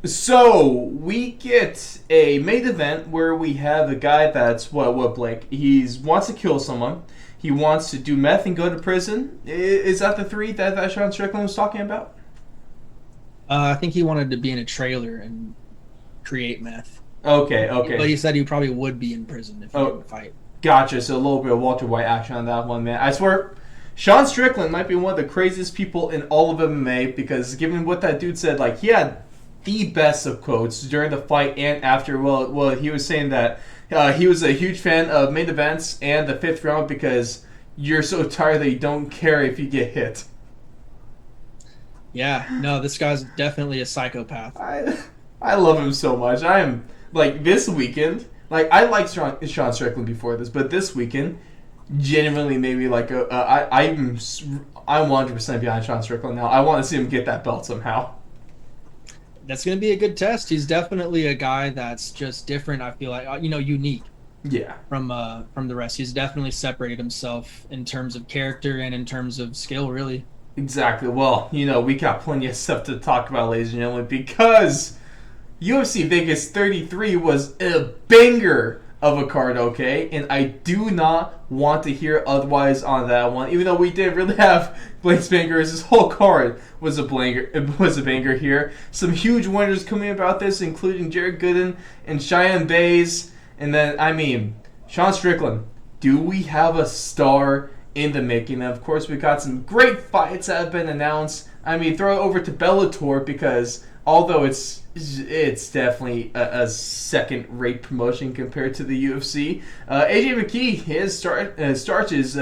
So we get a main event where we have a guy that's what Blake. He wants to kill someone. He wants to do meth and go to prison. Is that the three that Sean Strickland was talking about? I think he wanted to be in a trailer and create meth. Okay, But okay. he said he probably would be in prison if he Oh, didn't fight. gotcha. So a little bit of Walter White action on that one, man. I swear, Sean Strickland might be one of the craziest people in all of MMA because given what that dude said, like he had the best of quotes during the fight and after. Well, he was saying that he was a huge fan of main events and the fifth round because you're so tired that you don't care if you get hit. Yeah, no, this guy's definitely a psychopath. I love him so much. I am like this weekend. Like I liked Sean Strickland before this, but this weekend genuinely made me like I'm 100% behind Sean Strickland now. I want to see him get that belt somehow. That's going to be a good test. He's definitely a guy that's just different. I feel like unique Yeah. from the rest. He's definitely separated himself in terms of character and in terms of skill. Really, Exactly. Well, we got plenty of stuff to talk about, ladies and gentlemen, because UFC Vegas 33 was a banger of a card, okay? And I do not want to hear otherwise on that one. Even though we did really have Blake's bangers, this whole card was a banger. It was a banger here. Some huge winners coming about this, including Jared Gooden and Cheyenne Bays. And then, Sean Strickland. Do we have a star in the making? And of course, we got some great fights that have been announced. Throw it over to Bellator because although it's definitely a second-rate promotion compared to the UFC. AJ McKee starts his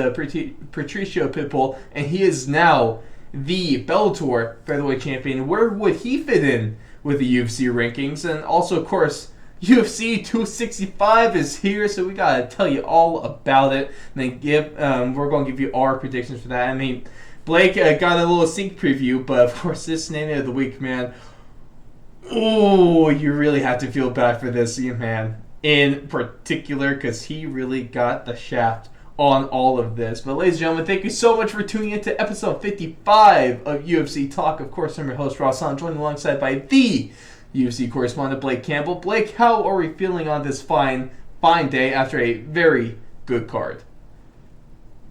Patricio Pitbull, and he is now the Bellator featherweight champion. Where would he fit in with the UFC rankings? And also, of course, UFC 265 is here, so we gotta tell you all about it. And then we're gonna give you our predictions for that. Blake got a little sneak preview, but of course, this name of the week, man. Oh, you really have to feel bad for this man in particular because he really got the shaft on all of this. But ladies and gentlemen, thank you so much for tuning in to episode 55 of UFC Talk. Of course, I'm your host, Ross Son, joined alongside by the UFC correspondent, Blake Campbell. Blake, how are we feeling on this fine day after a very good card?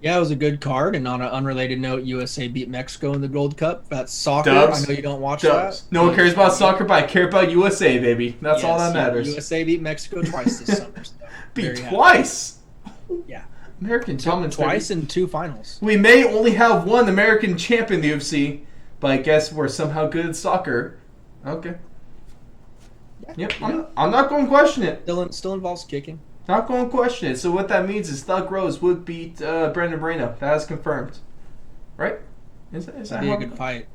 yeah, it was a good card. And on an unrelated note, USA beat Mexico in the Gold Cup. That's soccer. I Dubs. know you don't watch Dubs. that. No one cares about soccer, but I care about USA, baby. That's all that matters. USA beat Mexico twice this summer. So Beat very twice? happy. Yeah, American Thomas. twice in two finals. We may only have one American champ in the UFC, but I guess we're somehow good at soccer. Okay. Yep. I'm not going to question it. Still involves kicking. Not going to question it. So what that means is Thug Rose would beat Brandon Moreno. That is confirmed. Right? Is that That'd be how a good fight.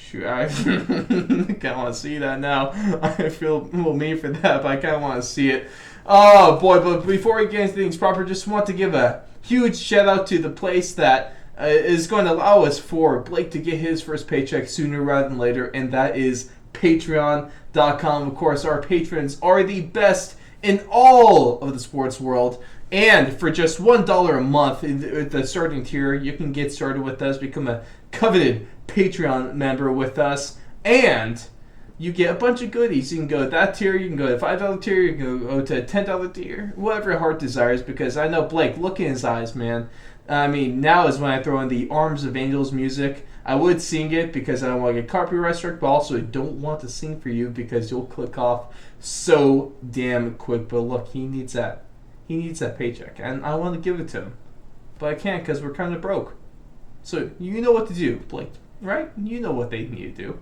Shoot, I kind of want to see that now. I feel a little mean for that, but I kind of want to see it. Oh, boy. But before we get into things proper, just want to give a huge shout out to the place that is going to allow us for Blake to get his first paycheck sooner rather than later, and that is Patreon.com. Of course, our patrons are the best in all of the sports world. And for just $1 a month, the starting tier, you can get started with us, become a coveted Patreon member with us, and you get a bunch of goodies. You can go to that tier, you can go to the $5 tier, you can go to a $10 tier, whatever your heart desires, because I know Blake, look in his eyes, man. Now is when I throw in the Arms of Angels music. I would sing it because I don't want to get copyright struck, but also I don't want to sing for you because you'll click off so damn quick. But look, he needs that. He needs that paycheck, and I want to give it to him. But I can't because we're kind of broke. So you know what to do, Blake, right? You know what they need to do.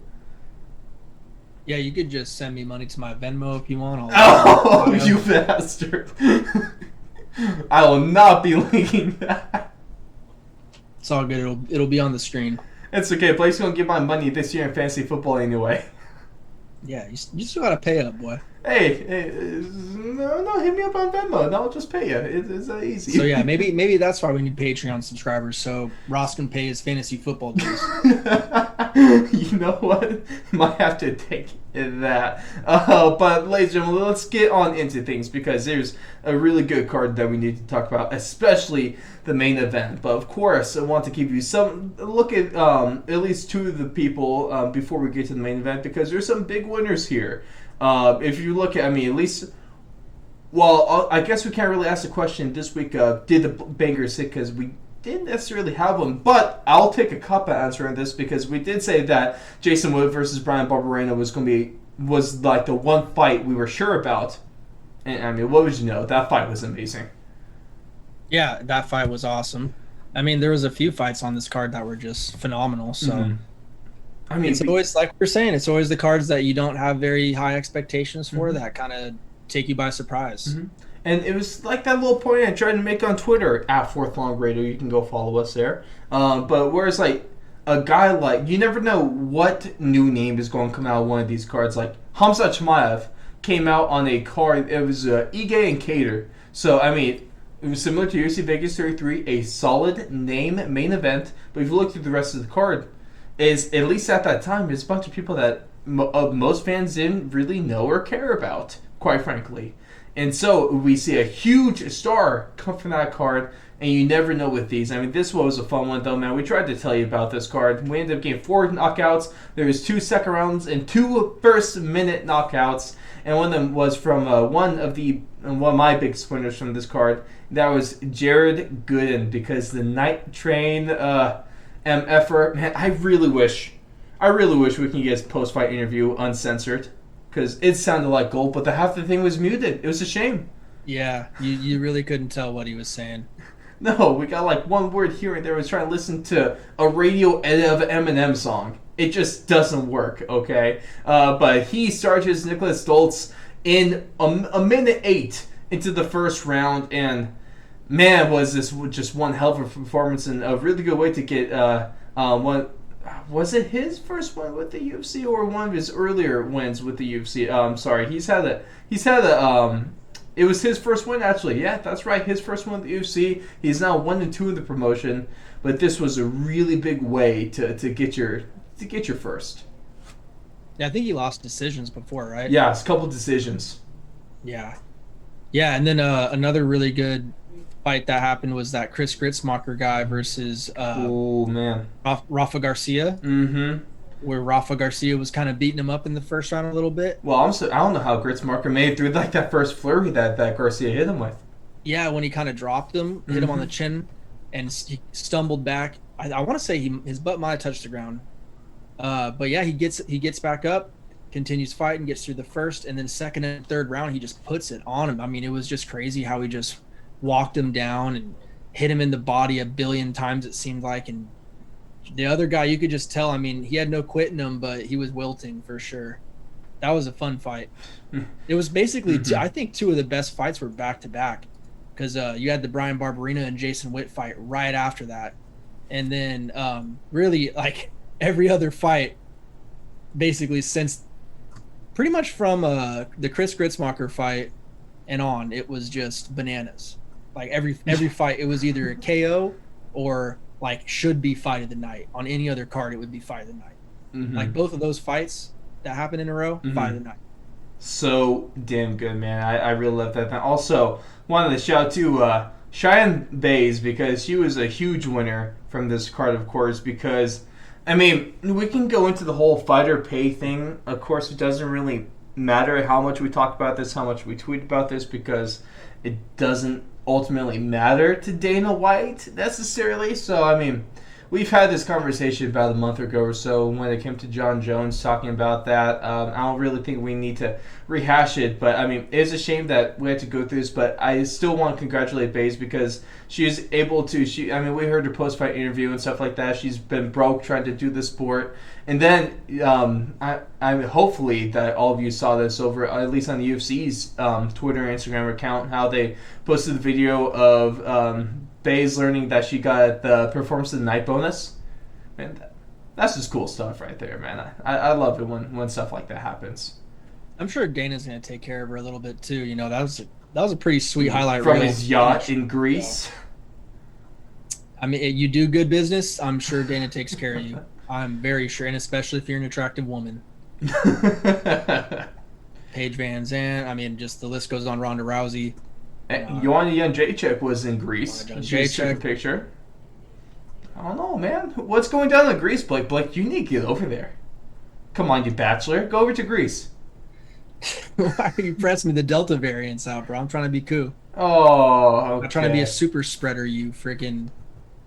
Yeah, you could just send me money to my Venmo if you want. Oh, you bastard. I will not be linking that. It's all good. It'll be on the screen. It's okay. Blake's going to get my money this year in fantasy football anyway. Yeah, you still gotta pay up, boy. Hey, no, hit me up on Venmo and I'll just pay you. It's that easy. So yeah, maybe that's why we need Patreon subscribers so Ross can pay his fantasy football dues. You know what? Might have to take that. But ladies and gentlemen, let's get on into things because there's a really good card that we need to talk about, especially the main event. But of course, I want to give you some look at least two of the people before we get to the main event because there's some big winners here. If you look at, at least, well, I guess we can't really ask the question this week, did the bangers hit, because we didn't necessarily have one, but I'll take a cop at answering this because we did say that Jason Wood versus Brian Barbarena was like the one fight we were sure about. And what would you know? That fight was amazing. Yeah, that fight was awesome. There was a few fights on this card that were just phenomenal, so... Mm-hmm. It's always, like we're saying, it's always the cards that you don't have very high expectations for that kind of take you by surprise. Mm-hmm. And it was like that little point I tried to make on Twitter, at Fourth Long Radio. You can go follow us there. But whereas, like, a guy like, you never know what new name is going to come out of one of these cards. Like, Khamzat Chimaev came out on a card. It was Ige and Cater. So, it was similar to UFC Vegas 33, a solid name main event. But if you look through the rest of the card, is at least at that time, there's a bunch of people that most fans didn't really know or care about, quite frankly. And so we see a huge star come from that card, and you never know with these. This was a fun one, though, man. We tried to tell you about this card. We ended up getting 4 knockouts. There was 2 second rounds and 2 first-minute knockouts, and one of them was from one of my biggest winners from this card. That was Jared Gooden, because the Night Train... effort, man, I really wish we can get his post-fight interview uncensored, because it sounded like gold, but half the thing was muted. It was a shame. Yeah, you really couldn't tell what he was saying. No, we got like one word here and there. I was trying to listen to a radio edit of an Eminem song. It just doesn't work, okay? But he starts Nicholas Stoltz in a minute 8 into the first round, and man, was this just one hell of a performance and a really good way to get one. Was it his first win with the UFC or one of his earlier wins with the UFC? Sorry, it was his first win actually. Yeah, that's right, his first win with the UFC. He's now 1-2 in the promotion, but this was a really big way to get your first. Yeah, I think he lost decisions before, right? Yeah, it's a couple decisions. Yeah, and then another really good fight that happened was that Chris Gritzmacher guy versus Rafa Garcia. Mm-hmm. Where Rafa Garcia was kind of beating him up in the first round a little bit. Well, I don't know how Gritzmacher made it through like that first flurry that Garcia hit him with. Yeah, when he kind of dropped him, hit him on the chin, and he stumbled back. I want to say his butt might have touched the ground. But yeah, he gets back up, continues fighting, gets through the first, and then second and third round he just puts it on him. It was just crazy how he just walked him down and hit him in the body 1 billion times, it seemed like. And the other guy, you could just tell, he had no quit in him, but he was wilting for sure. That was a fun fight. It was basically, I think 2 of the best fights were back-to-back, because you had the Brian Barbarena and Jason Witt fight right after that. And then really, like, every other fight, basically, since pretty much from the Chris Gritzmacher fight and on, it was just bananas. Like every fight, it was either a KO or like should be fight of the night. On any other card, it would be fight of the night. Mm-hmm. Like both of those fights that happened in a row, fight of the night. So damn good, man. I really love that. Also, wanted to shout to Cheyenne Bays, because she was a huge winner from this card, of course, because we can go into the whole fighter pay thing. Of course, it doesn't really matter how much we talk about this, how much we tweet about this, because it doesn't ultimately matter to Dana White necessarily. So, we've had this conversation about a month ago or so when it came to John Jones talking about that. I don't really think we need to rehash it, but it's a shame that we had to go through this, but I still want to congratulate Bays, because she is able to, we heard her post-fight interview and stuff like that. She's been broke trying to do the sport. And then, hopefully that all of you saw this over, at least on the UFC's Twitter and Instagram account, how they posted the video of Bays learning that she got the Performance of the Night bonus. Man, that's just cool stuff right there, man. I love it when stuff like that happens. I'm sure Dana's gonna take care of her a little bit too. That was a pretty sweet highlight From reel. his yacht in Greece. I mean, you do good business. I'm sure Dana takes care of you. I'm very sure, and especially if you're an attractive woman. Paige Van Zandt. I mean, just the list goes on. Ronda Rousey. Joanna Jędrzejczyk was in Greece. She took a picture. I don't know, man. What's going down in Greece, Blake? Blake, you need to get over there. Come on, you bachelor. Go over to Greece. Why are you pressing me the Delta variants out, bro? I'm trying to be cool. Oh, okay. I'm trying to be a super spreader, you freaking...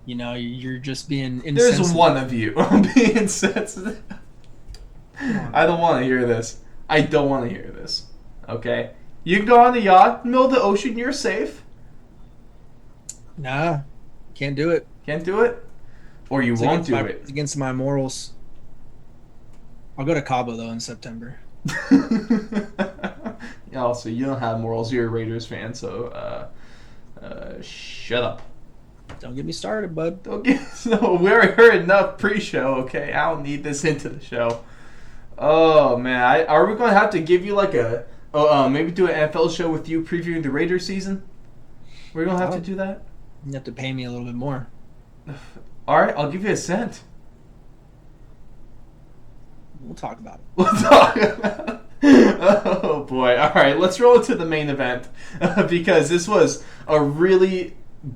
you're just being insensitive. There's one of you. I'm being insensitive. I don't want to hear this. I don't want to hear this. Okay? You can go on the yacht, middle of the ocean, you're safe. Nah, can't do it. Can't do it? Or you won't do it. It's against my morals. I'll go to Cabo, though, in September. Also, you don't have morals. You're a Raiders fan, so shut up. Don't get me started, bud. No, we already heard enough pre-show, okay? I don't need this into the show. Oh, man. Are we going to have to give you like maybe do an NFL show with you previewing the Raiders season? We're going to have to do that? You have to pay me a little bit more. All right, I'll give you a cent. We'll talk about it. We'll talk about it. Oh, boy. All right, let's roll into the main event because this was a really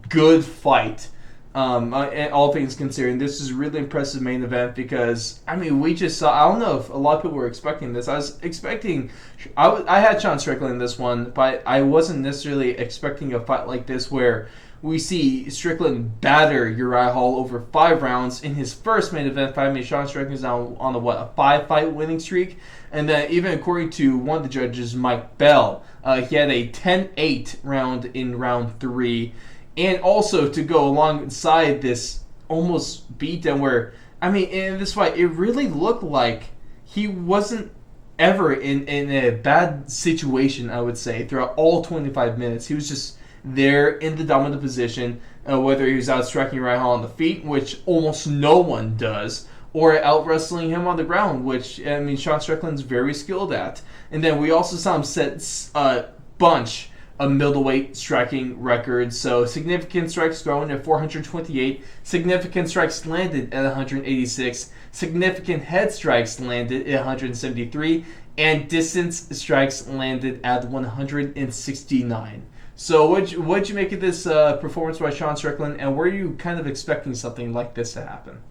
good fight. And all things considered, this is a really impressive main event because, I mean, we just saw, I don't know if a lot of people were expecting this. I was expecting, I had Sean Strickland in this one, but I wasn't necessarily expecting a fight like this where we see Strickland batter Uriah Hall over 5 rounds in his first main event fight. I mean, Sean Strickland is now on a 5-fight winning streak. And then even according to one of the judges, Mike Bell, he had a 10-8 round in round 3. And also to go alongside this almost beatdown where, I mean, in this fight, it really looked like he wasn't ever in a bad situation, I would say, throughout all 25 minutes. He was just there in the dominant position, whether he was out striking Uriah Hall on the feet, which almost no one does, or out wrestling him on the ground, which, I mean, Sean Strickland's very skilled at. And then we also saw him set a bunch of middleweight striking records. So significant strikes thrown at 428, significant strikes landed at 186, significant head strikes landed at 173, and distance strikes landed at 169. So what'd you make of this performance by Sean Strickland, and were you kind of expecting something like this to happen?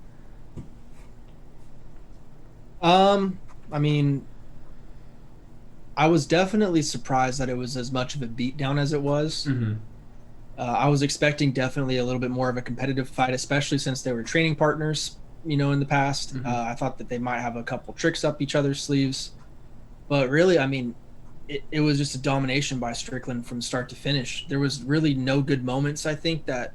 I mean, I was definitely surprised that it was as much of a beatdown as it was. Mm-hmm. I was expecting definitely a little bit more of a competitive fight, especially since they were training partners, in the past. Mm-hmm. I thought that they might have a couple tricks up each other's sleeves. But really, I mean, it was just a domination by Strickland from start to finish. There was really no good moments, I think, that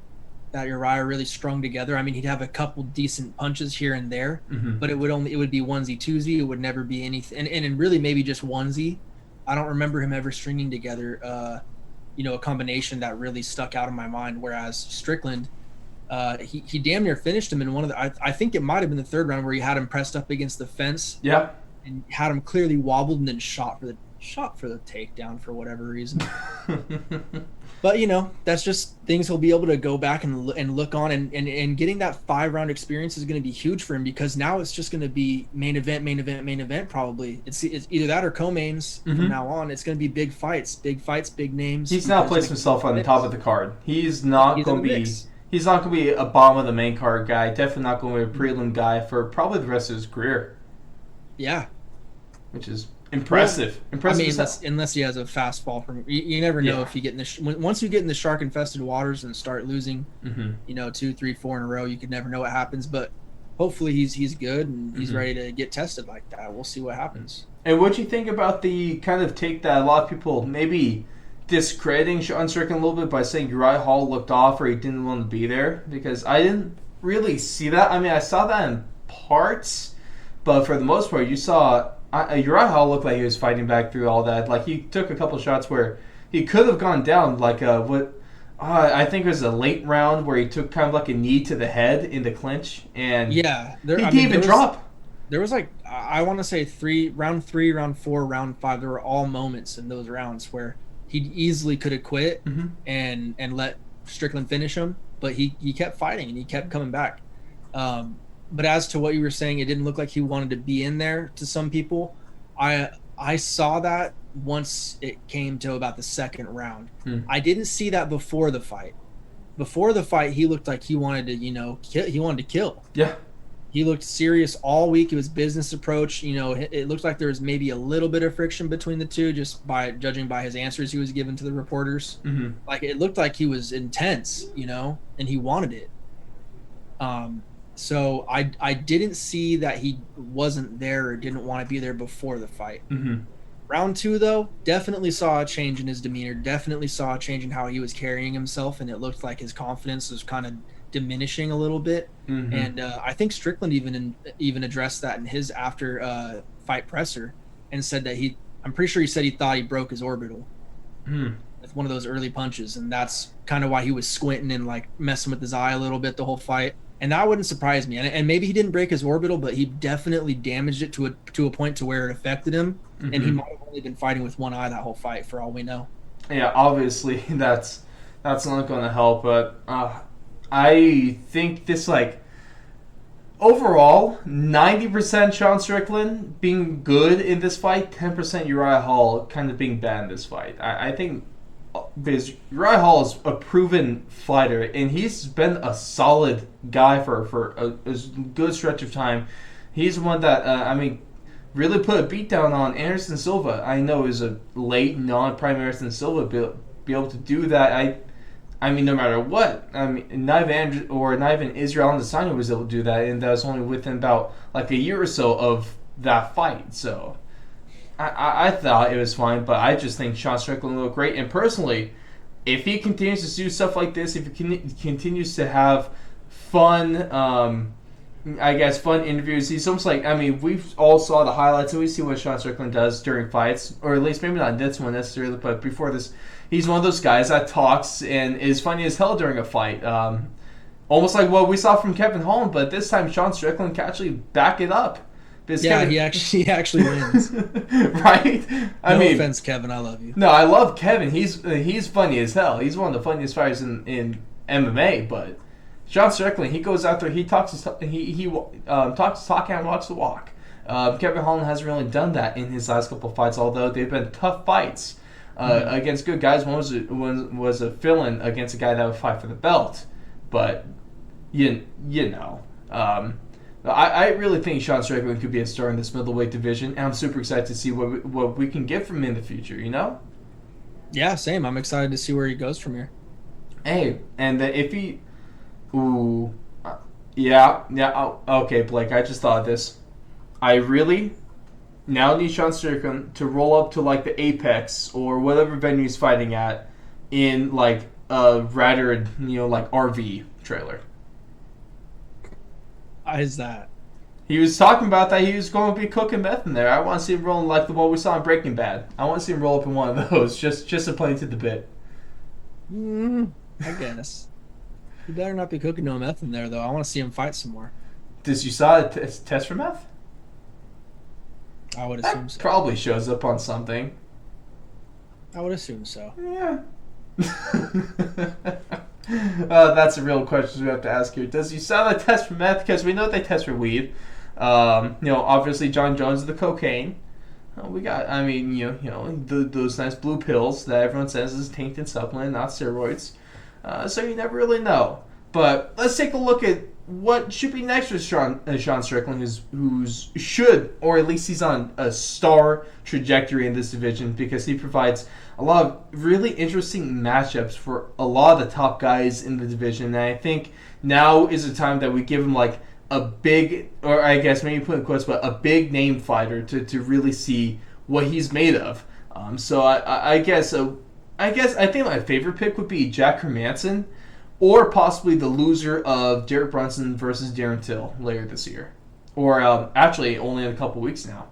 Uriah really strung together. I mean, he'd have a couple decent punches here and there, Mm-hmm. but it would be onesie twosie. It would never be anything, and really maybe just onesie. I don't remember him ever stringing together, a combination that really stuck out in my mind. Whereas Strickland, he damn near finished him in one of the. I think it might have been the third round where he had him pressed up against the fence. Yeah. And had him clearly wobbled and then shot for the takedown for whatever reason. But that's just things he'll be able to go back and look on, and getting that 5-round experience is going to be huge for him because now it's just going to be main event probably. It's either that or co-mains from now on. It's going to be big fights, big names. He's now placed himself on the top of the card. He's not going to be a bottom of the main card guy. Definitely not going to be a prelim guy for probably the rest of his career. Yeah, which is impressive. I mean, unless he has a fastball from you never know if you get in the once you get in the shark infested waters and start losing, 2, 3, 4 in a row, you could never know what happens. But hopefully he's good and he's ready to get tested like that. We'll see what happens. And what do you think about the kind of take that a lot of people maybe discrediting Sean Strickland a little bit by saying Uriah Hall looked off or he didn't want to be there? Because I didn't really see that. I mean, I saw that in parts, but for the most part, you saw Uriah Hall looked like he was fighting back through all that. Like, he took a couple shots where he could have gone down, like I think it was a late round where he took kind of like a knee to the head in the clinch, and yeah, he didn't even drop. There was like I want to say round three, round four, round five. There were all moments in those rounds where he easily could have quit and let Strickland finish him, but he kept fighting and he kept coming back. But as to what you were saying, it didn't look like he wanted to be in there to some people. I saw that once it came to about the second round. I didn't see that before the fight. Before the fight, he looked like he wanted to, he wanted to kill. Yeah. He looked serious all week. It was business approach. It looked like there was maybe a little bit of friction between the two, just by judging by his answers he was giving to the reporters. Like, it looked like he was intense, and he wanted it. So I didn't see that he wasn't there or didn't want to be there before the fight. Round two, though, definitely saw a change in his demeanor, definitely saw a change in how he was carrying himself, and it looked like his confidence was kind of diminishing a little bit. And I think Strickland even addressed that in his after fight presser and said that I'm pretty sure he said he thought he broke his orbital with one of those early punches, and that's kind of why he was squinting and like messing with his eye a little bit the whole fight. And that wouldn't surprise me. And maybe he didn't break his orbital, but he definitely damaged it to a point to where it affected him. And he might have only been fighting with one eye that whole fight, for all we know. Yeah, obviously that's not going to help. But I think this, like, overall, 90% Sean Strickland being good in this fight, 10% Uriah Hall kind of being bad in this fight. I think because Uriah Hall is a proven fighter, and he's been a solid guy for a good stretch of time. He's one that, really put a beat down on Anderson Silva. I know is a late non-prime Anderson Silva be able to do that. I mean, no matter what. Not even Israel Adesanya was able to do that, and that was only within about like a year or so of that fight. So I thought it was fine, but I just think Sean Strickland looked great. And personally, if he continues to do stuff like this, if he continues to have fun, fun interviews, he's almost like, we've all saw the highlights, and we see what Sean Strickland does during fights, or at least maybe not this one necessarily, but before this, he's one of those guys that talks and is funny as hell during a fight. Almost like what we saw from Kevin Holland, but this time Sean Strickland can actually back it up. He actually wins. Right? No offense, Kevin. I love you. No, I love Kevin. He's funny as hell. He's one of the funniest fighters in MMA. But Sean Strickland, he goes out there. He talks his talk and walks the walk. Kevin Holland hasn't really done that in his last couple of fights, although they've been tough fights against good guys. One was a fill-in against a guy that would fight for the belt. But you know. I really think Sean Strickland could be a star in this middleweight division, and I'm super excited to see what we can get from him in the future, Yeah, same. I'm excited to see where he goes from here. Hey, and if he... okay, Blake, I just thought of this. I really now need Sean Strickland to roll up to, like, the Apex or whatever venue he's fighting at in, like, a rattered, like, RV trailer. Why is that? He was talking about that he was going to be cooking meth in there. I want to see him rolling like the one we saw in Breaking Bad. I want to see him roll up in one of those, just to play to the bit. I guess. He better not be cooking no meth in there, though. I want to see him fight some more. Did you saw a test for meth? I would assume so. Probably shows up on something. I would assume so. Yeah. That's a real question we have to ask here. Does USADA test for meth? Because we know they test for weed. Obviously John Jones is the cocaine. We got, those nice blue pills that everyone says is tainted supplement, not steroids. So you never really know. But let's take a look at what should be next with Sean Strickland, who's should, or at least he's on a star trajectory in this division, because he provides a lot of really interesting matchups for a lot of the top guys in the division. And I think now is the time that we give him like a big, or I guess maybe put in quotes, but a big name fighter to really see what he's made of. So I think my favorite pick would be Jack Hermanson, or possibly the loser of Derek Brunson versus Darren Till later this year, or actually only in a couple weeks now.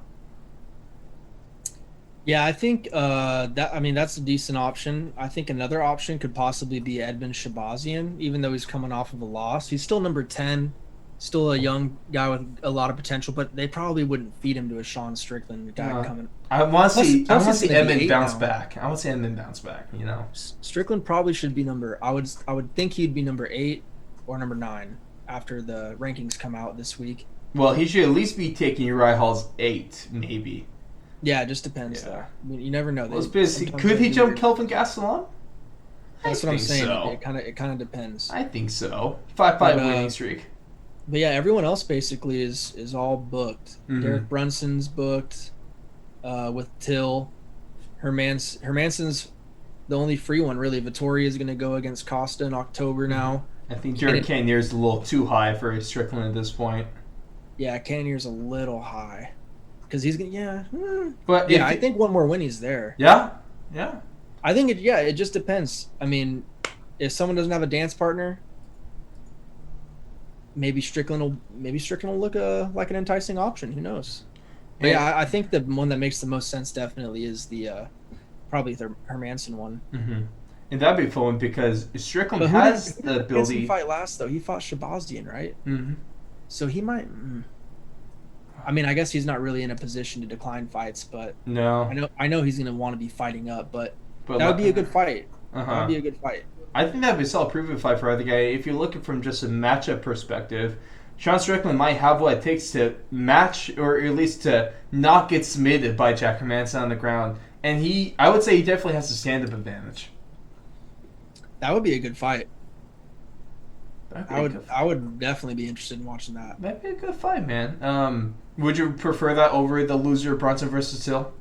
Yeah, I think that's a decent option. I think another option could possibly be Edmond Shahbazian, even though he's coming off of a loss. He's still number 10. Still a young guy with a lot of potential, but they probably wouldn't feed him to a Sean Strickland guy coming. I want to see Plus he's gonna be Edmond 8 bounce now. back. I want to see Edmond bounce back. You know, Strickland probably should be I would think he'd be number 8 or number 9 after the rankings come out this week. well, he should at least be taking Uriah Hall's 8, maybe. Yeah, it just depends though. I mean, you never know. Could he jump Kelvin Gastelum? That's what I'm saying. So. It kind of depends. I think so. 5-5 winning streak. But yeah, everyone else basically is all booked. Mm-hmm. Derek Brunson's booked with Till. Hermanson's the only free one really. Vittoria is going to go against Costa in October now. I think Jared Cannonier's a little too high for Strickland at this point. Yeah, Cannonier's a little high because he's going to But I think one more win he's there. Yeah. I think it just depends. I mean, if someone doesn't have a dance partner, maybe Strickland will look like an enticing option. Who knows? But yeah, I think the one that makes the most sense definitely is the probably the Hermanson one. Mm-hmm. And that'd be fun because Strickland has the ability. He fight last though. He fought Shahbazian, right? Mm-hmm. So he might. I mean, I guess he's not really in a position to decline fights, but no, I know he's going to want to be fighting up, but that would be a good fight. That would be a good fight. I think that'd be a solid proven fight for either guy. If you're looking from just a matchup perspective, Sean Strickland might have what it takes to match, or at least to not get submitted by Jack Hermanson on the ground. And I would say he definitely has a stand-up advantage. That would be a good fight. I would definitely be interested in watching that. That'd be a good fight, man. Would you prefer that over the loser Brunson versus Till?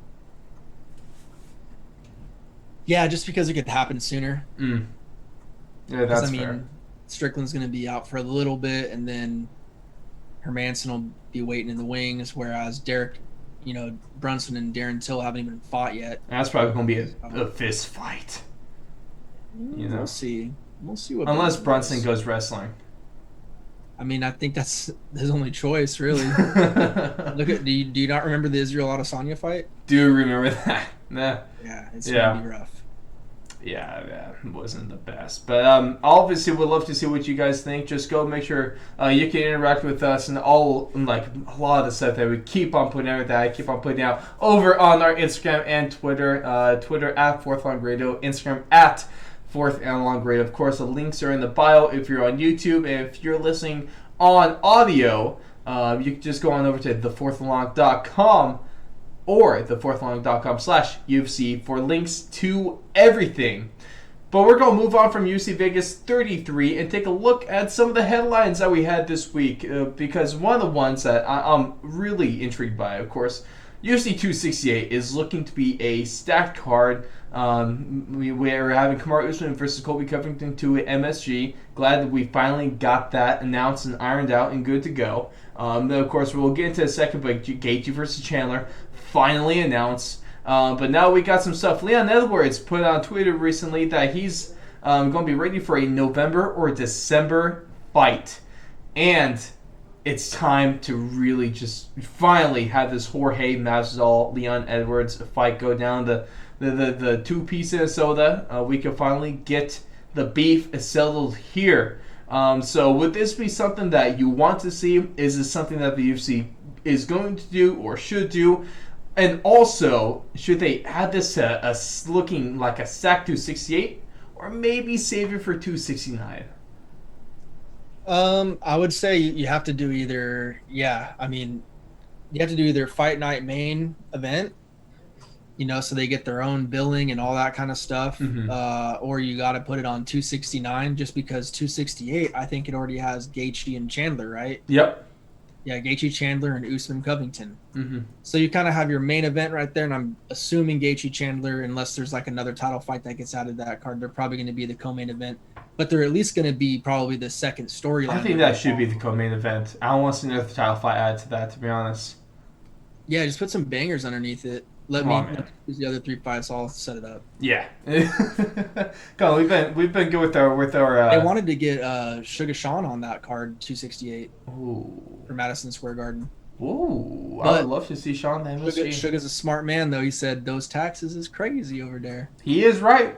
Yeah, just because it could happen sooner. Yeah, that's fair. Strickland's going to be out for a little bit, and then Hermanson will be waiting in the wings, whereas Brunson and Darren Till haven't even fought yet. That's probably going to be a fist fight. We'll see. We'll see what. Unless Brunson goes wrestling. I mean, I think that's his only choice, really. Do you not remember the Israel Adesanya fight? Do remember that? Nah. Yeah, it's gonna be rough. Yeah, it wasn't the best. But obviously, we'd love to see what you guys think. Just go make sure you can interact with us and a lot of the stuff that we keep on putting out, that I keep on putting out over on our Instagram and Twitter. Twitter at Fourth Long Radio, Instagram at Fourth Analog Radio. Of course, the links are in the bio if you're on YouTube. And if you're listening on audio, you can just go on over to thefourthalong.com or thefourthalong.com/UFC for links to everything. But we're going to move on from UFC Vegas 33 and take a look at some of the headlines that we had this week, because one of the ones that I'm really intrigued by, of course, UFC 268 is looking to be a stacked card. We're having Kamaru Usman versus Colby Covington 2 at MSG. Glad that we finally got that announced and ironed out and good to go. Then, of course, we'll get into a second, but Gaethje versus Chandler finally announced. But now we got some stuff. Leon Edwards put on Twitter recently that he's going to be ready for a November or December fight. And it's time to really just finally have this Jorge Masvidal Leon Edwards fight go down the two-piece in soda. We can finally get the beef settled here. So would this be something that you want to see? Is this something that the UFC is going to do or should do? And also, should they add this looking like a stack 268 or maybe save it for 269? I would say you have to do either. Yeah, I mean, you have to do either fight night main event, so they get their own billing and all that kind of stuff, or you got to put it on 269 just because 268, I think it already has Gaethje and Chandler, right? Yep. Yeah, Gaethje, Chandler, and Usman Covington. So you kind of have your main event right there, and I'm assuming Gaethje, Chandler, unless there's like another title fight that gets added to that card, they're probably going to be the co-main event. But they're at least going to be probably the second storyline. I think that should be the co-main event. I don't want to see another title fight added to that, to be honest. Yeah, just put some bangers underneath it. Let me use the other 3 fights. I'll set it up. Yeah. Come on, we've been good with our. They wanted to get Sugar Sean on that card, 268. Ooh. For Madison Square Garden. Ooh, I would love to see Sean there. Sugar's a smart man, though. He said those taxes is crazy over there. He is right.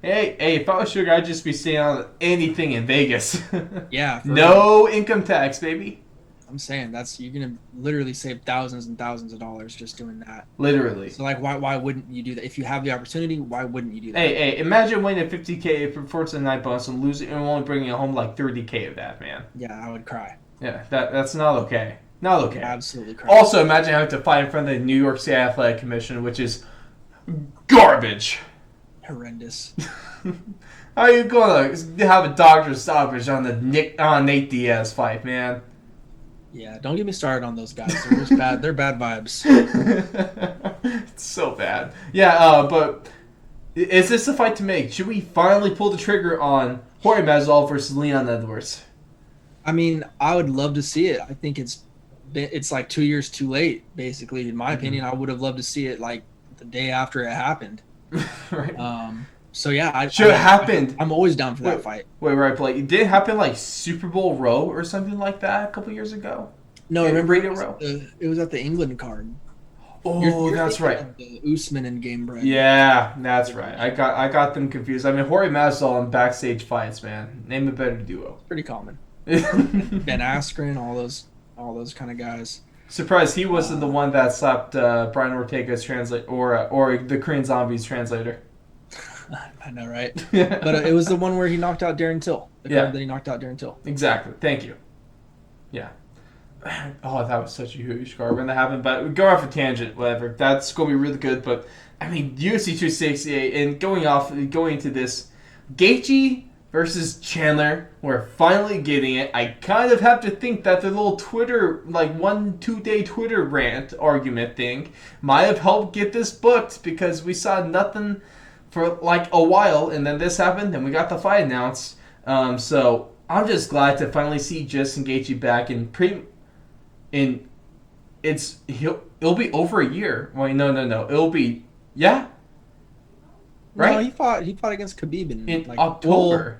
Hey, if I was Sugar, I'd just be staying on anything in Vegas. Yeah. No income tax, baby. I'm saying you're gonna literally save thousands and thousands of dollars just doing that. Literally. So like, why wouldn't you do that? If you have the opportunity, why wouldn't you do that? Hey, imagine winning $50K for tonight bonus and losing and only bringing home like $30K of that, man. Yeah, I would cry. Yeah, that's not okay. Not okay. Absolutely cry. Also, imagine having to fight in front of the New York State Athletic Commission, which is garbage. Horrendous. How are you going to have a doctor's stoppage on the Nate Diaz fight, man? Yeah, don't get me started on those guys. They're just bad. They're bad vibes. It's so bad. Yeah, but is this the fight to make? Should we finally pull the trigger on Jorge Masvidal versus Leon Edwards? I mean, I would love to see it. I think it's like 2 years too late, basically. In my opinion, I would have loved to see it like the day after it happened. Right. So yeah, should have happened. I'm always down for that fight. Wait, right, Blake. It didn't happen like Super Bowl Row or something like that a couple years ago. No, remember it was at the England card. Oh, that's right. The Usman and Gamebred. Yeah, that's right. I got them confused. I mean, Jorge Masvidal in backstage fights, man. Name a better duo. Pretty common. Ben Askren, all those kind of guys. Surprised he wasn't the one that slapped Brian Ortega's translator or the Korean Zombie's translator. I know, right? But it was the one where he knocked out Darren Till. The card that he knocked out Darren Till. Exactly. Thank you. Yeah. Oh, that was such a huge card when that happened. But we go off a tangent, whatever. That's going to be really good. But, I mean, UFC 268 and going into this, Gaethje versus Chandler, we're finally getting it. I kind of have to think that the little Twitter, like 1-2 day Twitter rant argument thing might have helped get this booked because we saw nothing for like a while, and then this happened, and we got the fight announced. So I'm just glad to finally see Justin Gaethje back it'll be over a year. Wait, no. It'll be right. No, he fought against Khabib in like, October.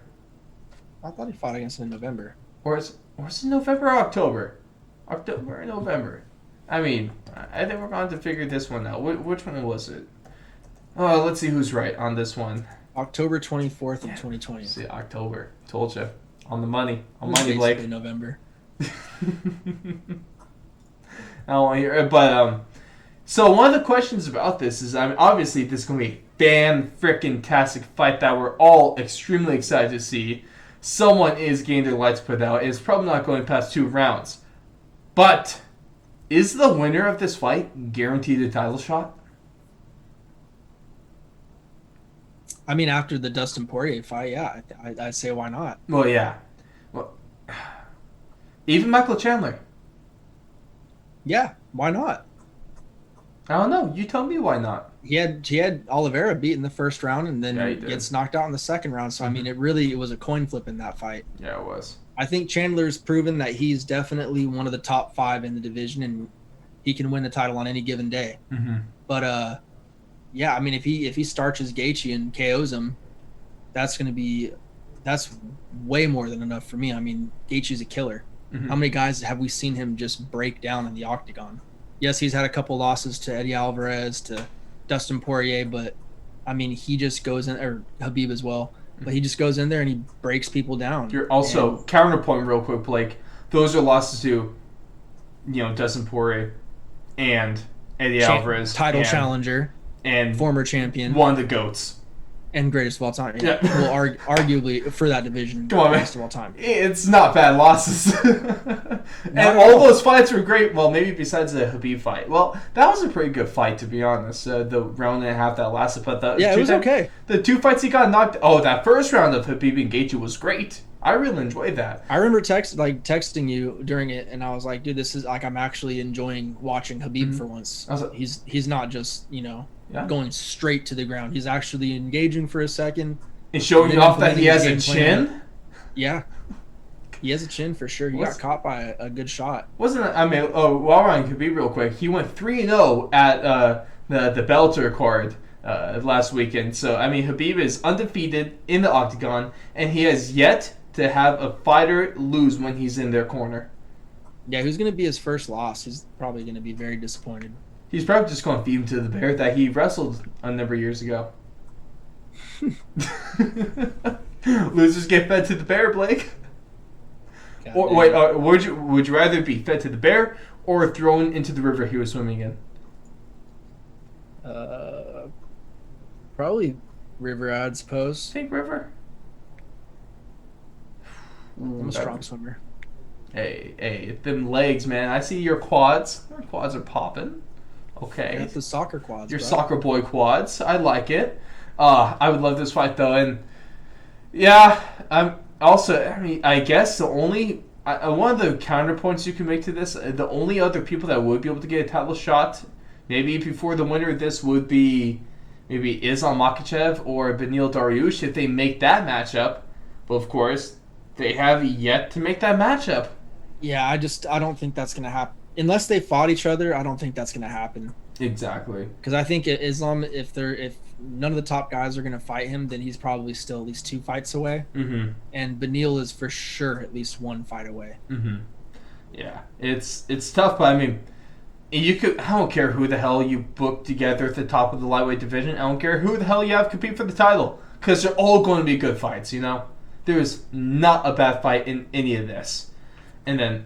I thought he fought against him in November. Or is it November or October? October or November? I mean, I think we're going to figure this one out. Which one was it? Oh, let's see who's right on this one. October 24th of 2020. See, October. Told you. On the money. On money, Blake. November. I don't want to hear it. But, so one of the questions about this is, I mean, obviously this is going to be a fan-frickin-tastic fight that we're all extremely excited to see. Someone is getting their lights put out. It's probably not going past 2 rounds. But, is the winner of this fight guaranteed a title shot? I mean, after the Dustin Poirier fight, yeah, I'd say why not. Well, yeah. Well, even Michael Chandler. Yeah, why not? I don't know. You tell me why not. He had Oliveira beat in the first round and then gets knocked out in the second round. So, I mean, it was a coin flip in that fight. Yeah, it was. I think Chandler's proven that he's definitely one of the top 5 in the division and he can win the title on any given day. Mm-hmm. But, yeah, I mean, if he starches Gaethje and KOs him, that's way more than enough for me. I mean, Gaethje's a killer. Mm-hmm. How many guys have we seen him just break down in the octagon? Yes, he's had a couple losses to Eddie Alvarez, to Dustin Poirier, but I mean, he just goes in, or Khabib as well, but he just goes in there and he breaks people down. You're also, counterpoint real quick, Blake, those are losses to, Dustin Poirier and Eddie Alvarez. Title challenger. And former champion. One of the GOATs. And greatest of all time. Yeah. Well, arguably, for that division, greatest of all time. It's not bad losses. And all those fights were great. Well, maybe besides the Khabib fight. Well, that was a pretty good fight, to be honest. The round and a half that lasted. But it was okay. The 2 fights he got knocked... Oh, that first round of Khabib and Gaethje was great. I really enjoyed that. I remember texting you during it, and I was like, dude, this is like I'm actually enjoying watching Khabib for once. I was like, he's not just, going straight to the ground. He's actually engaging for a second. And showing off that he has a chin? Yeah. He has a chin for sure. He got caught by a good shot. While we're on Khabib real quick, he went 3-0 at the Bellator card last weekend. So, I mean, Khabib is undefeated in the octagon, and he has yet to have a fighter lose when he's in their corner. Yeah, who's going to be his first loss? He's probably going to be very disappointed. He's probably just going to feed him to the bear that he wrestled a number of years ago. Losers get fed to the bear, Blake. God Or damn. wait, would you rather be fed to the bear or thrown into the river he was swimming in? Probably river, I'd suppose. Think river. I'm a strong swimmer. Hey, them legs, man. I see your quads. Your quads are popping. I Okay. got the soccer quads. Your bro. soccer boy quads. I like it. I would love this fight though, and yeah, I'm also. I mean, I guess the only one of the counterpoints you can make to this, the only other people that would be able to get a title shot, maybe before the winner of this would be maybe Islam Makhachev or Beneil Dariush if they make that matchup. But of course, they have yet to make that matchup. Yeah, I don't think that's gonna happen unless they fought each other. I don't think that's gonna happen Exactly. because I think Islam, if none of the top guys are gonna fight him, then he's probably still at least 2 fights away, Mm-hmm. and Beneil is for sure at least 1 fight away. Mm-hmm. Yeah, it's tough, but I mean, you could. I don't care who the hell you book together at the top of the lightweight division. I don't care who the hell you have compete for the title, because they're all going to be good fights. You know, there's not a bad fight in any of this. And then,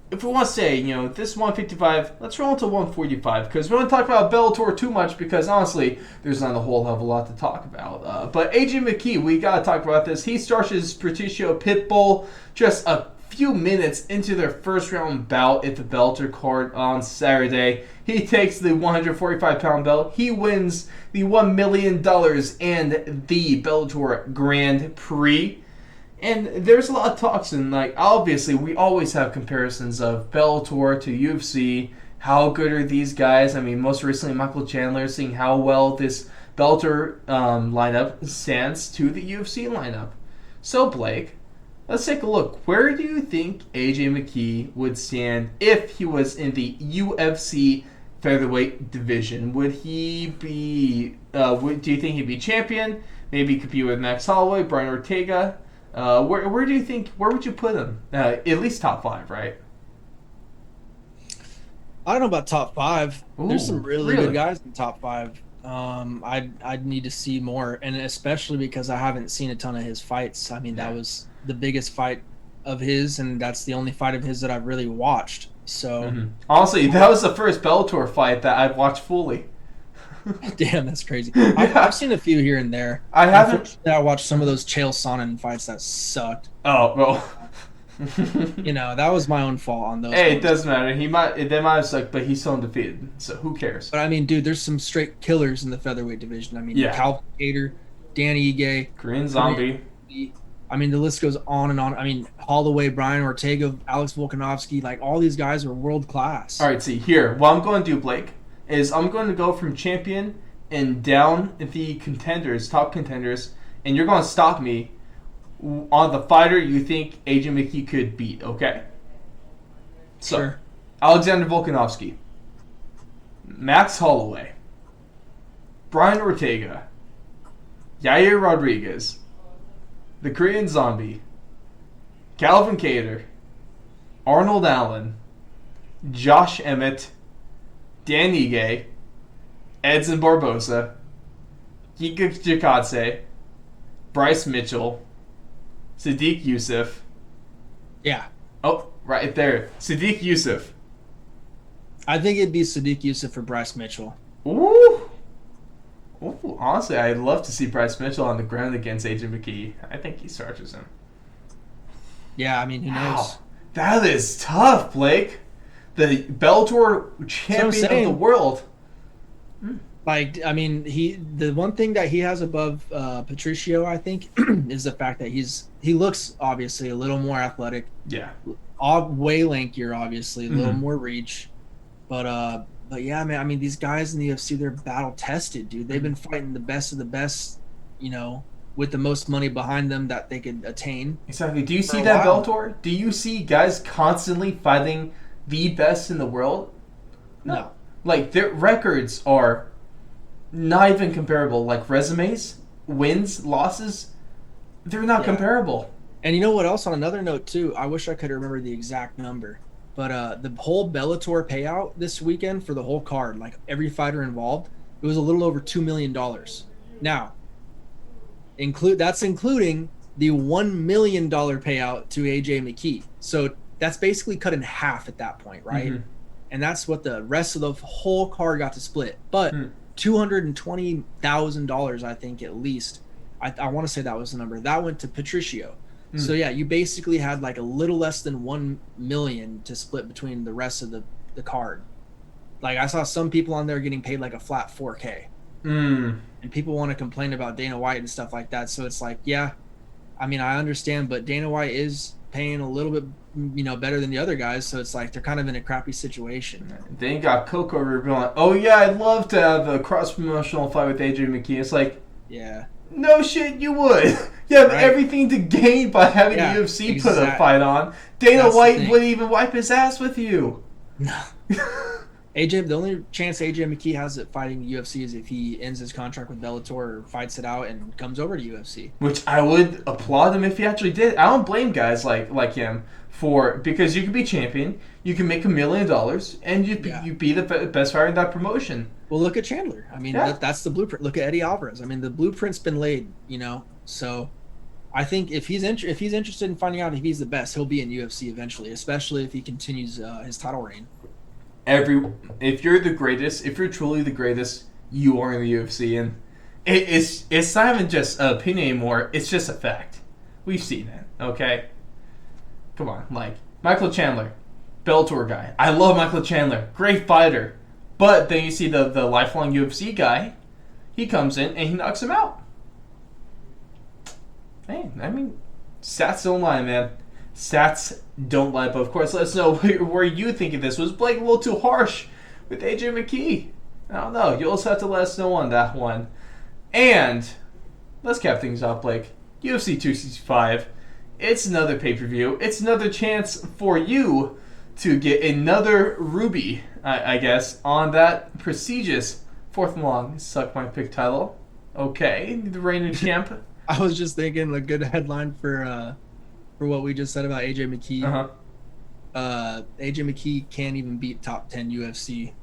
if we want to say, you know, this is 155, let's roll into 145, because we don't talk about Bellator too much, because honestly, there's not a whole hell of a lot to talk about. But AJ McKee, we got to talk about this. He starts his Patricio Pitbull just a few minutes into their first round bout at the Bellator card on Saturday. He takes the 145-pound belt. He wins the $1 million and the Bellator Grand Prix. And there's a lot of talks, and like obviously we always have comparisons of Bellator to UFC. How good are these guys? I mean, most recently Michael Chandler, seeing how well this Bellator lineup stands to the UFC lineup. So Blake, let's take a look. Where do you think AJ McKee would stand if he was in the UFC featherweight division? Would he be? Do you think he'd be champion? Maybe compete with Max Holloway, Brian Ortega. Where do you think? Where would you put him? At least top 5, right? I don't know about top 5. Ooh, There's some really really? good guys in top 5. I'd need to see more, and especially because I haven't seen a ton of his fights. I mean, that was the biggest fight of his, and that's the only fight of his that I've really watched. So, Honestly, that was the first Bellator fight that I've watched fully. damn, that's crazy. I've seen a few here and there. I haven't. Unfortunately, I watched some of those Chael Sonnen fights that sucked. Oh well. You know, that was my own fault on those. Hey, it ones. doesn't matter. They might have sucked, but he's still undefeated. So who cares? But I mean, dude, there's some straight killers in the featherweight division. I mean, Yeah. Calvin Kattar, Danny Ige. Korean Zombie. I mean, the list goes on and on. I mean, Holloway, Brian Ortega, Alex Volkanovski, like all these guys are world class. All right, see here. What I'm going to do, Blake, is I'm going to go from champion and down the contenders, top contenders, and you're going to stop me on the fighter you think AJ McKee could beat. Okay. So, Sure. Alexander Volkanovski, Max Holloway, Brian Ortega, Yair Rodriguez, the Korean Zombie, Calvin Kattar, Arnold Allen, Josh Emmett, Dan Ige, Edson Barbosa, Giga Chikadze, Bryce Mitchell, Sadiq Youssef. Yeah. Oh, right there. Sadiq Youssef. I think it'd be Sadiq Youssef or Bryce Mitchell. Ooh. Ooh, honestly, I'd love to see Bryce Mitchell on the ground against AJ McKee. I think he starches him. Yeah, I mean, who knows? Wow. That is tough, Blake. The Bellator champion of the saying. world. Like, I mean, the one thing that he has above Patricio, I think, is the fact that he looks obviously a little more athletic, Yeah. way lankier, obviously, a little Mhm. more reach, but yeah, man, I mean, these guys in the UFC, they're battle tested, dude. They've been fighting the best of the best, you know, with the most money behind them that they could attain. Exactly. Do you For see a that, while. Bellator? Do you see guys constantly fighting the best in the world? No. Like, their records are not even comparable. Like, resumes, wins, losses, they're not Yeah. comparable. And you know what else? On another note, too, I wish I could remember the exact number, but the whole Bellator payout this weekend for the whole card, like every fighter involved, it was a little over $2 million. Now, That's including the $1 million payout to AJ McKee. So that's basically cut in half at that point, right? Mm-hmm. And that's what the rest of the whole card got to split. But $220,000, I think, at least. I want to say that was the number. That went to Patricio. So yeah, you basically had like a little less than 1 million to split between the rest of the card. Like I saw some people on there getting paid like a flat 4K. And people want to complain about Dana White and stuff like that. So it's like, yeah, I mean, I understand, but Dana White is paying a little bit, better than the other guys. So it's like they're kind of in a crappy situation. Then you got Coco revealing, like, oh yeah, I'd love to have a cross-promotional fight with AJ McKee. It's like, yeah. No shit, you would. You have everything to gain by having the UFC put a fight on. Dana White wouldn't even wipe his ass with you. No. The only chance AJ McKee has at fighting the UFC is if he ends his contract with Bellator or fights it out and comes over to UFC. Which I would applaud him if he actually did. I don't blame guys like him because you can be champion, you can make $1 million, and you be the best fighter in that promotion. Well, look at Chandler. I mean, that's the blueprint. Look at Eddie Alvarez. I mean, the blueprint's been laid. So I think if he's interested in finding out if he's the best, he'll be in UFC eventually, especially if he continues his title reign. If you're the greatest, if you're truly the greatest, you are in the UFC, and it's not even just an opinion anymore. It's just a fact. We've seen it. Okay, come on, like Michael Chandler, Bellator guy. I love Michael Chandler, great fighter. But then you see the lifelong UFC guy. He comes in and he knocks him out. Hey, I mean, stats don't lie, man. Stats don't lie. But of course, let us know where you think of this. Was Blake a little too harsh with AJ McKee? I don't know. You'll also have to let us know on that one. And let's cap things off, Blake. UFC 265. It's another pay-per-view. It's another chance for you to get another ruby, I guess, on that prestigious fourth and long Suck My Pick title. Okay, the reigning champ. I was just thinking a good headline for what we just said about AJ McKee. AJ McKee can't even beat top 10 UFC.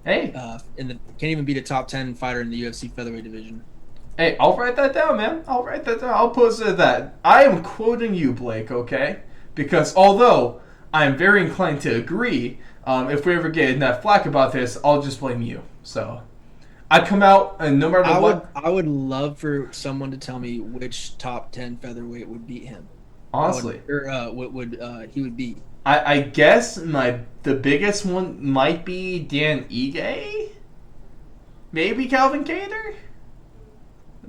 Hey, can't even beat a top 10 fighter in the UFC featherweight division. Hey, I'll write that down, man. I'll write that down. I'll post it that. I am quoting you, Blake. Okay, because although I'm very inclined to agree, if we ever get enough flack about this, I'll just blame you. So I come out and no matter what. I would love for someone to tell me which top 10 featherweight would beat him. Honestly, what would he would beat? I guess the biggest one might be Dan Ige, maybe Calvin Kattar.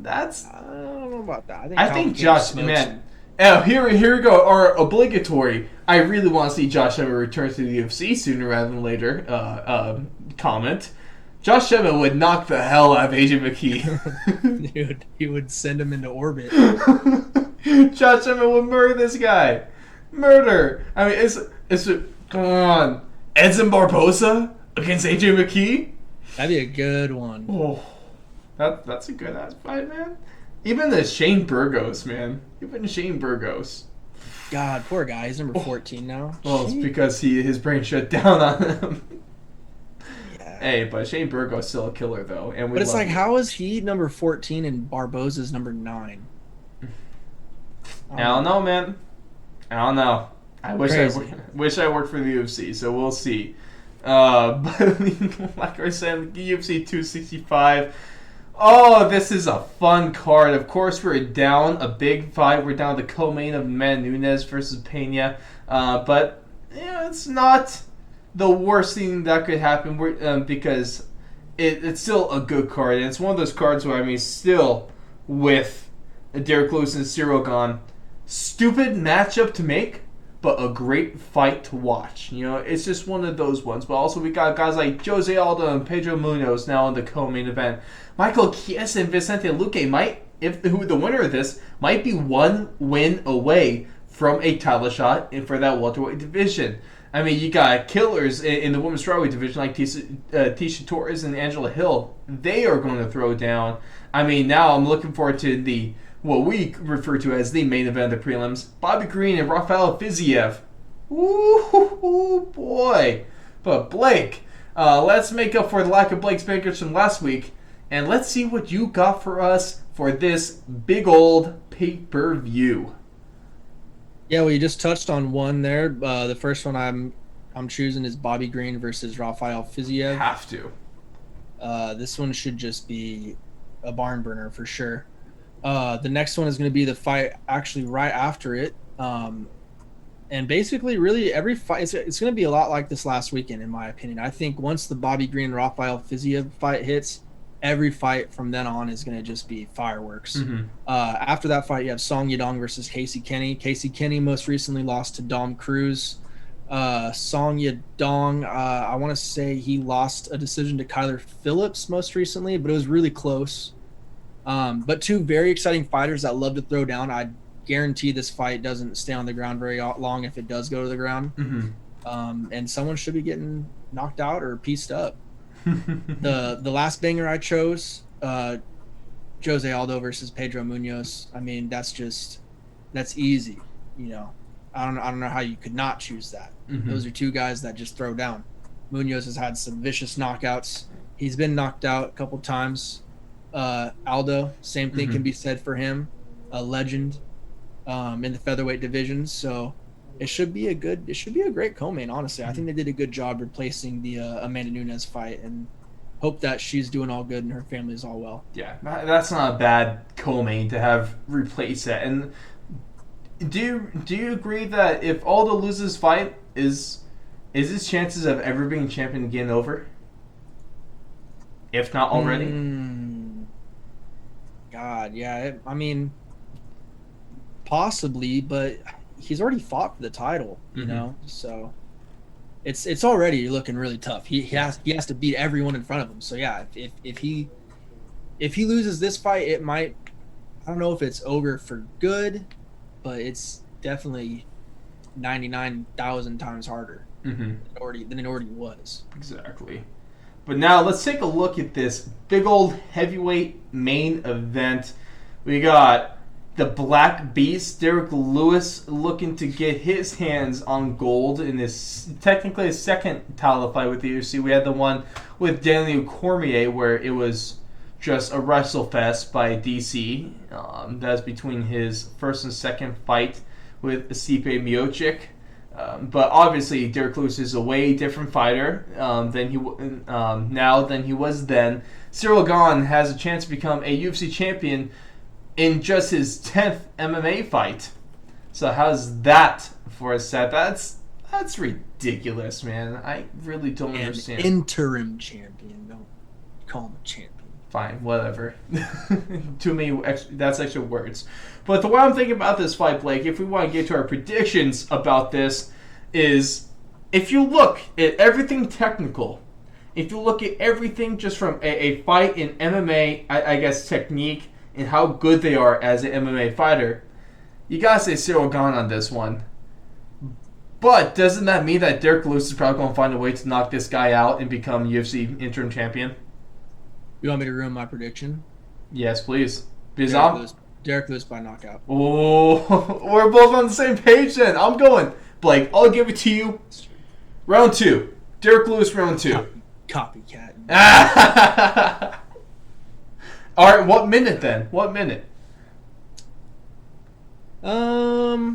I don't know about that. I think Josh, man. Oh, here we go. Our obligatory. I really want to see Josh Emmett return to the UFC sooner rather than later. Comment. Josh Emmett would knock the hell out of AJ McKee. Dude, he would send him into orbit. Josh Emmett would murder this guy. Murder. I mean, it's come on. Edson Barboza against AJ McKee. That'd be a good one. Oh, that's a good ass fight, man. Even the Shane Burgos, man. Even Shane Burgos. God, poor guy. He's number 14 now. Well, it's because his brain shut down on him. Yeah. Hey, but Shane Burgos still a killer, though. But it's like, how is he number 14 and Barboza's number 9? I don't know, man. I don't know. I wish I worked for the UFC, so we'll see. But like I said, UFC 265. Oh, this is a fun card. Of course, we're down a big fight. We're down the co-main of Nunes versus Pena. But it's not the worst thing that could happen because it's still a good card. And it's one of those cards where, I mean, still with Derek Lewis and Cyril gone, stupid matchup to make, but a great fight to watch. It's just one of those ones. But also we got guys like Jose Aldo and Pedro Munoz now in the co-main event. Michael Chiesa and Vicente Luque who the winner of this might be one win away from a title shot for that welterweight division. I mean, you got killers in the women's strawweight division like Tisha Torres and Angela Hill. They are going to throw down. I mean, now I'm looking forward to what we refer to as the main event of the prelims. Bobby Green and Rafael Fiziev. Ooh, boy. But Blake, let's make up for the lack of Blake's bankers from last week. And let's see what you got for us for this big old pay-per-view? Yeah, well, you just touched on one there. The first one I'm choosing is Bobby Green versus Rafael Fiziev. Have to. This one should just be a barn burner for sure. The next one is going to be the fight actually right after it. And basically, really, every fight, it's going to be a lot like this last weekend, in my opinion. I think once the Bobby Green Rafael Fiziev fight hits, every fight from then on is going to just be fireworks. Mm-hmm. After that fight, you have Song Yodong versus Casey Kenny. Casey Kenny most recently lost to Dom Cruz. Song Yodong, I want to say he lost a decision to Kyler Phillips most recently, but it was really close. But two very exciting fighters that love to throw down. I guarantee this fight doesn't stay on the ground very long if it does go to the ground. Mm-hmm. And someone should be getting knocked out or pieced up. The last banger I chose, Jose Aldo versus Pedro Munoz. I mean, that's easy. You know, I don't know how you could not choose that. Mm-hmm. Those are two guys that just throw down. Munoz has had some vicious knockouts. He's been knocked out a couple times. Aldo, same thing can be said for him, a legend in the featherweight division. So it should be a great co-main, honestly. I think they did a good job replacing the Amanda Nunes fight, and hope that she's doing all good and her family is all well. Yeah, that's not a bad co-main to have replace that. And do you agree that if Aldo loses fight, is his chances of ever being champion again over? If not already? God, yeah. I mean, possibly, but he's already fought for the title, you know. So it's already looking really tough. He has to beat everyone in front of him. So yeah, if he loses this fight, it might. I don't know if it's over for good, but it's definitely 99,000 times harder than it already was. Exactly. But now let's take a look at this big old heavyweight main event. We got the Black Beast, Derek Lewis, looking to get his hands on gold in this, technically his second title fight with the UFC. We had the one with Daniel Cormier where it was just a wrestle fest by DC. That's between his first and second fight with Stipe Miocic. But obviously, Derek Lewis is a way different fighter than he was then. Cyril Gane has a chance to become a UFC champion in just his 10th MMA fight. So how's that for a set? That's ridiculous, man. I really don't understand. Interim champion. Don't call him a champion. Fine, whatever. Too many. That's extra words. But the way I'm thinking about this fight, Blake, if we want to get to our predictions about this, is if you look at everything technical, if you look at everything just from a fight in MMA, I guess technique and how good they are as an MMA fighter, you gotta say Cyril Gane on this one. But doesn't that mean that Derek Lewis is probably going to find a way to knock this guy out and become UFC interim champion? You want me to ruin my prediction? Yes, please. Derek Lewis by knockout. Oh, we're both on the same page then. I'm going. Blake, I'll give it to you. Round 2. Derek Lewis, round 2. Copycat. All right, what minute then? What minute? I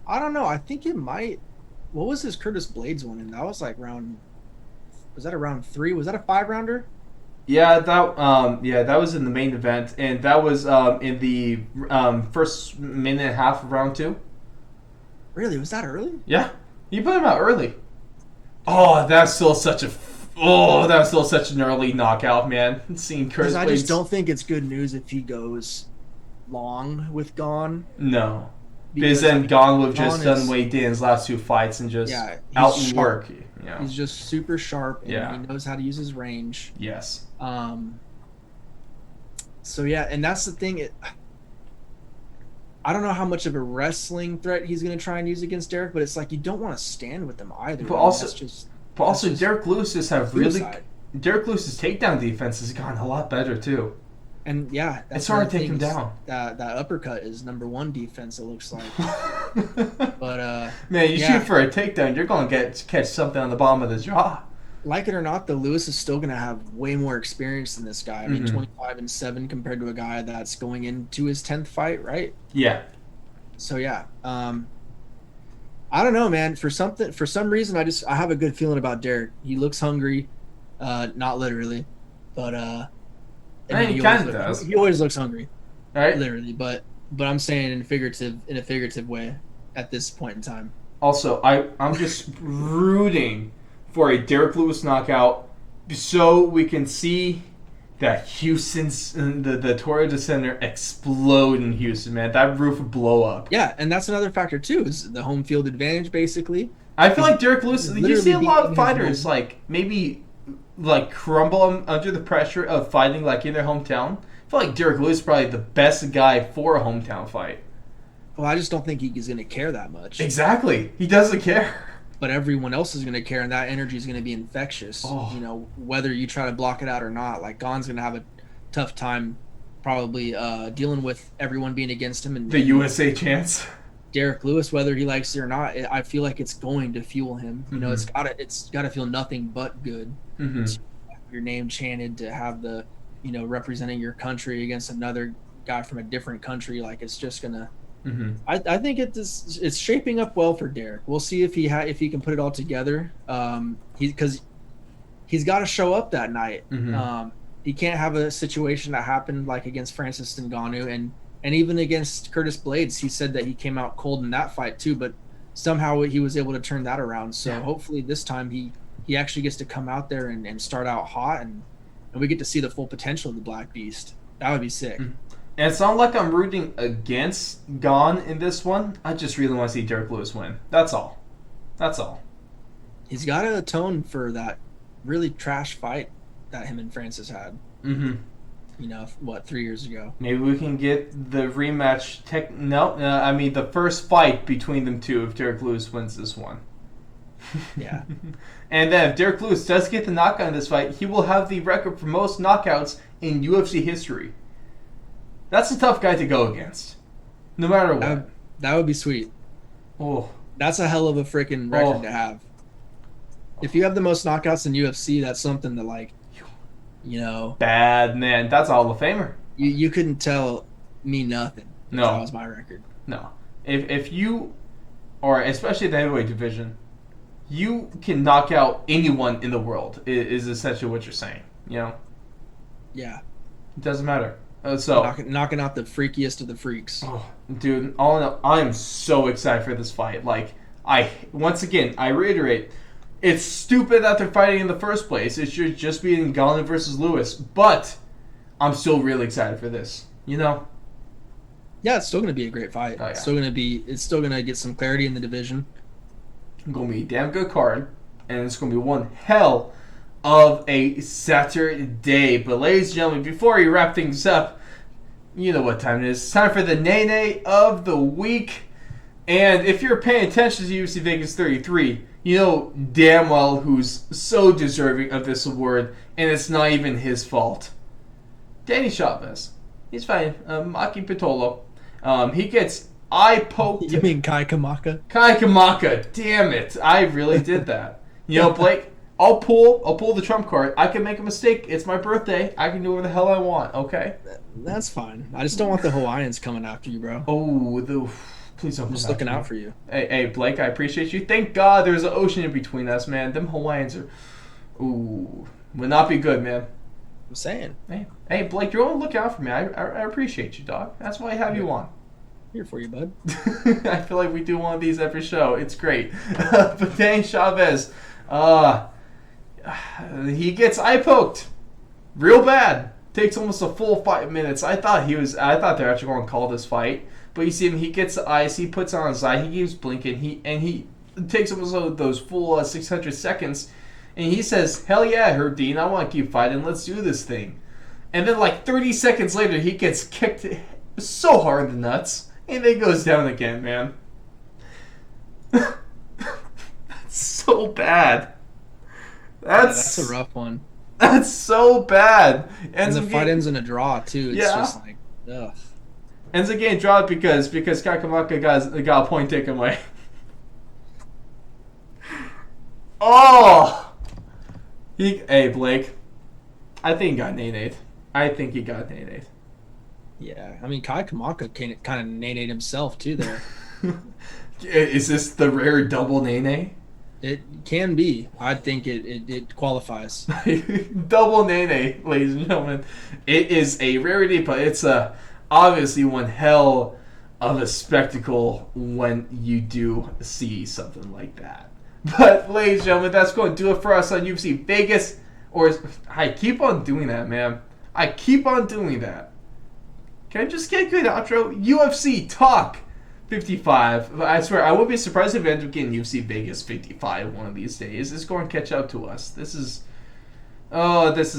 don't know. I think it might. What was this Curtis Blades one? And that was like round. Was that a round 3? Was that a 5-rounder? Yeah, that was in the main event, and that was in the first minute and a half of round 2. Really? Was that early? Yeah, you put him out early. Oh, that's still such an early knockout, man. Seeing Curtis Blades. I just don't think it's good news if he goes long with Gane. No. Because then Gane would have just done what he did in his last 2 fights and just out and work. Yeah. He's just super sharp and he knows how to use his range. Yes. So yeah, and that's the thing. I don't know how much of a wrestling threat he's going to try and use against Derek, but it's like you don't want to stand with him either. But also, Derek Lewis's Derek Lewis's takedown defense has gotten a lot better too. And yeah, it's hard to take him down. That uppercut is number 1 defense. It looks like. But man, you shoot for a takedown, you're going to catch something on the bottom of the jaw. like it or not, though, Lewis is still going to have way more experience than this guy. I mean, 25-7 compared to a guy that's going into his 10th fight, right? Yeah. So yeah, I don't know, man. For some reason, I have a good feeling about Derek. He looks hungry, not literally, but He kind of does. He always looks hungry, right? Literally, but I'm saying in a figurative way at this point in time. Also, I'm just rooting for a Derek Lewis knockout so we can see that Houston's the Toyota Center explode in Houston, man. That roof would blow up. Yeah, and that's another factor too, is the home field advantage basically. I feel like Derek Lewis, you see a lot of fighters like maybe like crumble under the pressure of fighting like in their hometown. I feel like Derek Lewis is probably the best guy for a hometown fight. Well, I just don't think he's going to care that much. Exactly. He doesn't care. But everyone else is going to care, and that energy is going to be infectious. Oh. You know, whether you try to block it out or not. Like, Gon's going to have a tough time probably dealing with everyone being against him. And the USA chance. Derek Lewis, whether he likes it or not, I feel like it's going to fuel him. You know, it's gotta feel nothing but good. To have your name chanted, to have the, you know, representing your country against another guy from a different country. Like, it's just going to... I think it's shaping up well for Derek. We'll see if he can put it all together. Because he's got to show up that night. He can't have a situation that happened like against Francis Ngannou and even against Curtis Blades. He said that he came out cold in that fight too, but somehow he was able to turn that around. So hopefully this time he actually gets to come out there and start out hot and we get to see the full potential of the Black Beast. That would be sick. And it's not like I'm rooting against Gon in this one. I just really want to see Derek Lewis win. That's all. He's got to atone for that really trash fight that him and Francis had. You know, 3 years ago? Maybe we can get the rematch. I mean the first fight between them two if Derek Lewis wins this one. Yeah. And then if Derek Lewis does get the knockout in this fight, he will have the record for most knockouts in UFC history. That's a tough guy to go against, no matter what. That would be sweet. Oh, that's a hell of a freaking record to have. If you have the most knockouts in UFC, that's something that, like, you know, bad man. That's a Hall of Famer. You couldn't tell me nothing. No, that was my record. No, if you, or especially the heavyweight division, you can knock out anyone in the world. Is essentially what you're saying. You know. Yeah. It doesn't matter. So knocking out the freakiest of the freaks. Oh, dude, all in all, I am so excited for this fight. Like, I reiterate, it's stupid that they're fighting in the first place. It should just be in Ngannou versus Lewis. But I'm still really excited for this. You know? Yeah, it's still going to be a great fight. Oh, yeah. It's still going to get some clarity in the division. It's going to be a damn good card, and it's going to be one hell of a Saturday. But ladies and gentlemen, before we wrap things up, you know what time it is. It's time for the Nay of the Week. And if you're paying attention to UFC Vegas 33, you know damn well who's so deserving of this award, and it's not even his fault. Danny Chavez. He's fine. Maki Pitolo. He gets eye poked. You mean Kai Kamaka? Kai Kamaka. Damn it. I really did that. You know, Blake, I'll pull the trump card. I can make a mistake. It's my birthday. I can do whatever the hell I want, okay? That's fine. I just don't want the Hawaiians coming after you, bro. Oh, please don't. I'm just looking out for you. Hey, Blake, I appreciate you. Thank God there's an ocean in between us, man. Them Hawaiians would not be good, man. I'm saying. Hey, Blake, you're on the lookout for me. I appreciate you, dog. That's why I have you on. Here for you, bud. I feel like we do one of these every show. It's great. But Danny Chavez, he gets eye poked real bad. Takes almost a full 5 minutes. I thought they're actually going to call this fight. But you see him, he gets the ice, he puts on his eye, he keeps blinking, he takes almost those full 600 seconds, and he says, hell yeah, Herb I want to keep fighting, let's do this thing. And then like 30 seconds later, he gets kicked so hard in the nuts, and then goes down again, man. That's so bad. That's a rough one. That's so bad. And the fight ends in a draw, too. It's just like, ugh. Ends the game draw because Kakamaka got a point taken away. Oh! Hey, Blake. I think he got nay-nayed. Yeah, I mean Kai Kamaka kind of nay-nayed himself too there. Is this the rare double nay-nay? It can be. I think it qualifies. Double nay-nay, ladies and gentlemen. It is a rarity, but it's obviously one hell of a spectacle when you do see something like that. But, ladies and gentlemen, that's going to do it for us on UFC Vegas. I keep on doing that, man. I keep on doing that. Can I just get a good outro? UFC Talk 55. I swear, I wouldn't be surprised if we end up getting UFC Vegas 55 one of these days. It's going to catch up to us. This is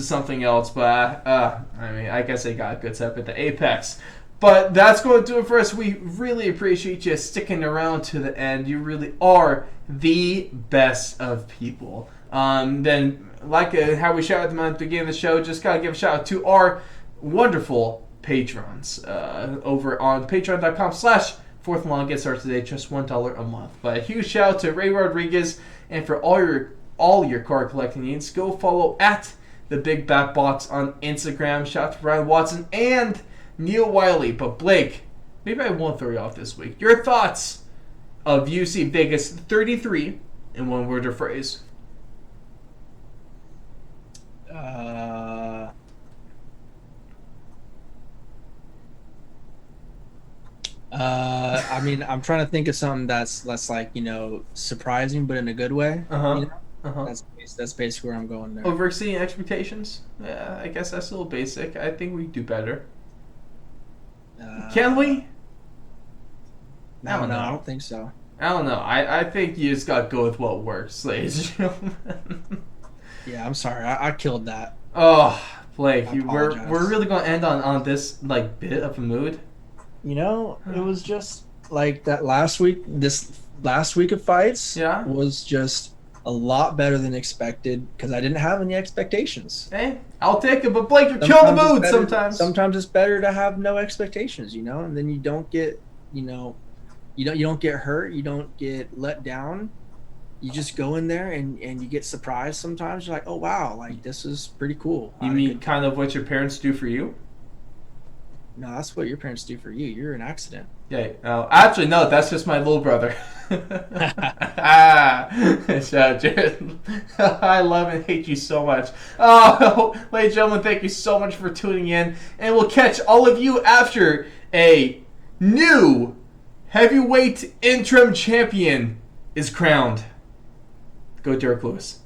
something else, but I mean, I guess I got a good setup at the Apex. But that's going to do it for us. We really appreciate you sticking around to the end. You really are the best of people. Then, like how we shouted them at the beginning of the show, just got to give a shout out to our wonderful patrons over on patreon.com/Fourth Law. Get started today, just $1 a month. But a huge shout out to Ray Rodriguez, and for all your card collecting needs, go follow at the Big Bat Box on Instagram. Shout out to Ryan Watson and Neil Wiley. But Blake, maybe I won't throw you off this week. Your thoughts of UFC Vegas 33 in one word or phrase? I mean, I'm trying to think of something that's like, surprising, but in a good way. That's basically where I'm going there. Overseeing expectations? Yeah, I guess that's a little basic. I think we can do better. Can we? I don't know. I don't think so. I don't know. I think you just got to go with what works, ladies and gentlemen. Yeah, I'm sorry. I killed that. Oh, Blake, we're really going to end on this bit of a mood? It was just like that last week. This last week of fights was just a lot better than expected because I didn't have any expectations. Hey, I'll take it, but Blake, you're killing the mood sometimes. Sometimes it's better to have no expectations, and then you don't get, you don't get hurt, you don't get let down. You just go in there and you get surprised sometimes. You're like, oh wow, like this is pretty cool. You mean kind of what your parents do for you? No, that's what your parents do for you. You're an accident. Yeah. Actually, no. That's just my little brother. So, Jared, I love and hate you so much. Ladies and gentlemen, thank you so much for tuning in, and we'll catch all of you after a new heavyweight interim champion is crowned. Go Derek Lewis.